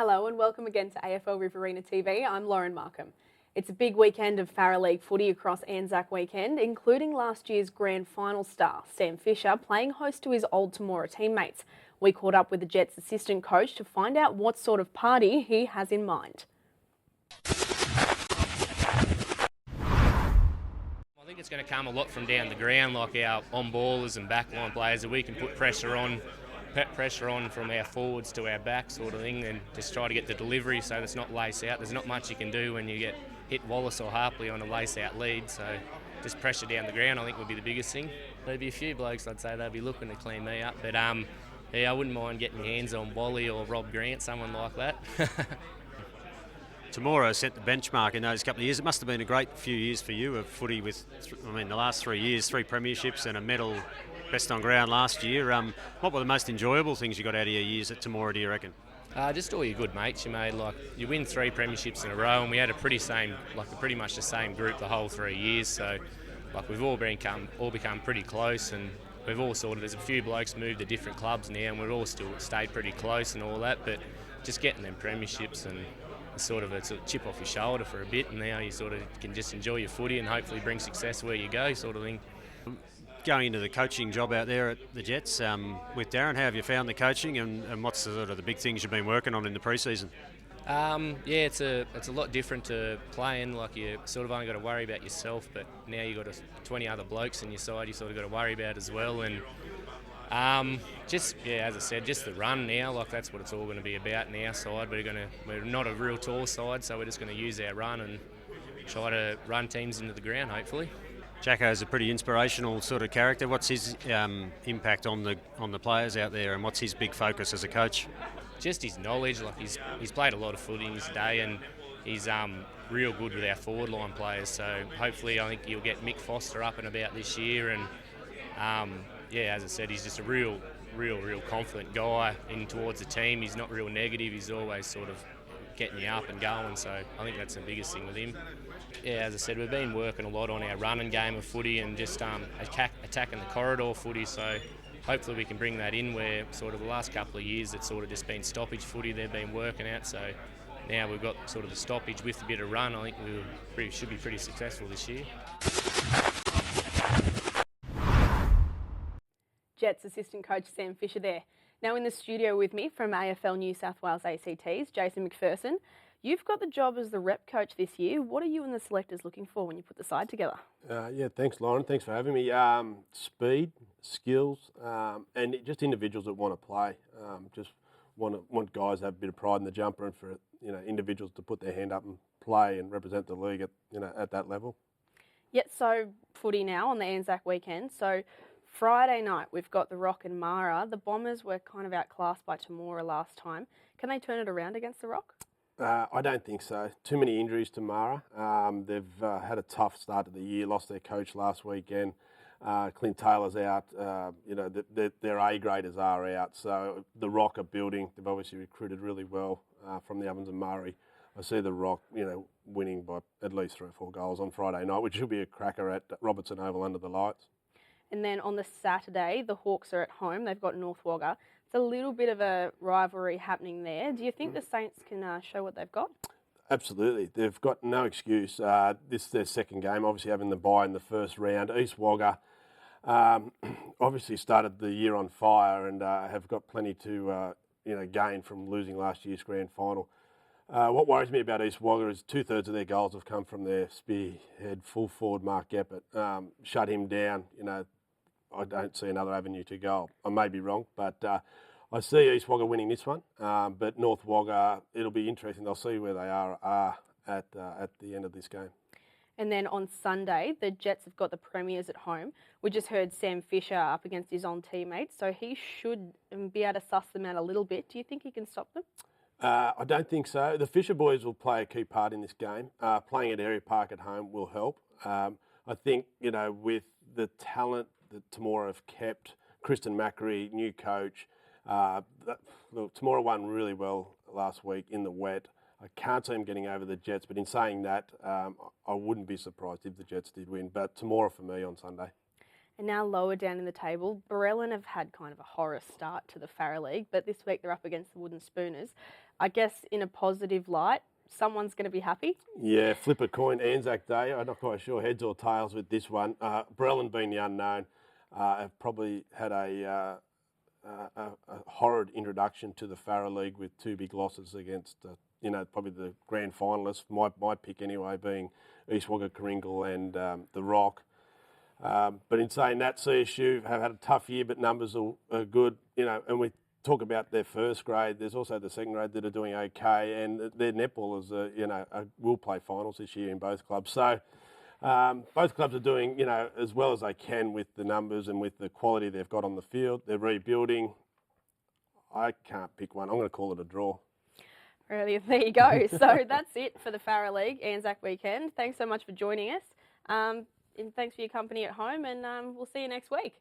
Hello and welcome again to AFL Riverina TV. I'm Lauren Markham. It's a big weekend of Farrer League footy across Anzac weekend, including last year's grand final star, Sam Fisher, playing host to his old Temora teammates. We caught up with the Jets assistant coach to find out what sort of party he has in mind. I think it's going to come a lot from down the ground, like our on-ballers and backline players, that we can put pressure on from our forwards to our back sort of thing, and just try to get the delivery so it's not lace out. There's not much you can do when you get hit Wallace or Harpley on a lace out lead, so just pressure down the ground I think would be the biggest thing. There'd be a few blokes I'd say they'd be looking to clean me up, but yeah, I wouldn't mind getting my hands on Wally or Rob Grant, someone like that. Temora set the benchmark in those couple of years. It must have been a great few years for you of footy with, the last 3 years, 3 premierships and a medal best on ground last year. What were the most enjoyable things you got out of your years at Temora, do you reckon? Just all your good mates you made. Like, you win 3 premierships in a row, and we had pretty much the same group the whole 3 years. So, like, we've all become pretty close, and we've all there's a few blokes moved to different clubs now, and we've all still stayed pretty close and all that. But just getting them premierships and it's a chip off your shoulder for a bit, and now you sort of can just enjoy your footy and hopefully bring success where you go, sort of thing. Going into the coaching job out there at the Jets with Darren, how have you found the coaching, and what's the big things you've been working on in the pre-season? It's a lot different to playing. Like, you sort of only got to worry about yourself, but now you've got 20 other blokes in your side you sort of got to worry about as well. And as I said, just the run now, like that's what it's all going to be about on our side. We're not a real tall side, so we're just going to use our run and try to run teams into the ground, hopefully. Jacko's a pretty inspirational sort of character. What's his impact on the players out there, and what's his big focus as a coach? Just his knowledge. Like, he's played a lot of footy in his day, and he's real good with our forward line players. So hopefully, I think you'll get Mick Foster up and about this year, and as I said, he's just a real confident guy in towards the team. He's not real negative. He's always sort of getting you up and going. So I think that's the biggest thing with him. Yeah, as I said, we've been working a lot on our running game of footy and just attacking the corridor footy. So hopefully we can bring that in, where sort of the last couple of years it's sort of just been stoppage footy they've been working at. So now we've got sort of the stoppage with a bit of run. I think we should be pretty successful this year. Jets assistant coach Sam Fisher there. Now in the studio with me from AFL New South Wales ACT's, Jason McPherson. You've got the job as the rep coach this year. What are you and the selectors looking for when you put the side together? Thanks, Lauren. Thanks for having me. Speed, skills, and just individuals that want to play. Just want guys to have a bit of pride in the jumper, and for individuals to put their hand up and play and represent the league at that level. Yeah, so footy now on the Anzac weekend. So Friday night we've got the Rock and Mara. The Bombers were kind of outclassed by Temora last time. Can they turn it around against the Rock? I don't think so. Too many injuries to Mara. They've had a tough start to the year, lost their coach last weekend. Clint Taylor's out. Their A-graders are out. So the Rock are building. They've obviously recruited really well from the Ovens and Murray. I see the Rock, winning by at least 3 or 4 goals on Friday night, which will be a cracker at Robertson Oval under the lights. And then on the Saturday, the Hawks are at home. They've got North Wagga. It's a little bit of a rivalry happening there. Do you think the Saints can show what they've got? Absolutely. They've got no excuse. This is their second game, obviously having the bye in the first round. East Wagga obviously started the year on fire and have got plenty to gain from losing last year's grand final. What worries me about East Wagga is 2/3 of their goals have come from their spearhead full forward Mark Geppert. Shut him down, I don't see another avenue to go. I may be wrong, but I see East Wagga winning this one. But North Wagga, it'll be interesting. They'll see where they are at the end of this game. And then on Sunday, the Jets have got the Premiers at home. We just heard Sam Fisher up against his own teammates, so he should be able to suss them out a little bit. Do you think he can stop them? I don't think so. The Fisher boys will play a key part in this game. Playing at Area Park at home will help. I think, with the talent that Temora have kept, Kristen Macri, new coach, Temora won really well last week in the wet. I can't see him getting over the Jets, but in saying that, I wouldn't be surprised if the Jets did win. But Temora for me on Sunday. And now lower down in the table, Barellan have had kind of a horror start to the Farrer League, but this week they're up against the Wooden Spooners. I guess in a positive light, someone's going to be happy. Yeah, flip a coin, Anzac Day. I'm not quite sure heads or tails with this one. Brellan being the unknown, have probably had a horrid introduction to the Farah League with 2 big losses against, probably the grand finalists. My pick anyway being East Wagga Karingal and the Rock. But in saying that, CSU have had a tough year, but numbers are good. And we talk about their first grade. There's also the second grade that are doing okay, and their netballers, will play finals this year in both clubs. So both clubs are doing, as well as they can with the numbers and with the quality they've got on the field. They're rebuilding. I can't pick one. I'm going to call it a draw. Really, there you go. So that's it for the Farah League Anzac weekend. Thanks so much for joining us. And thanks for your company at home, and we'll see you next week.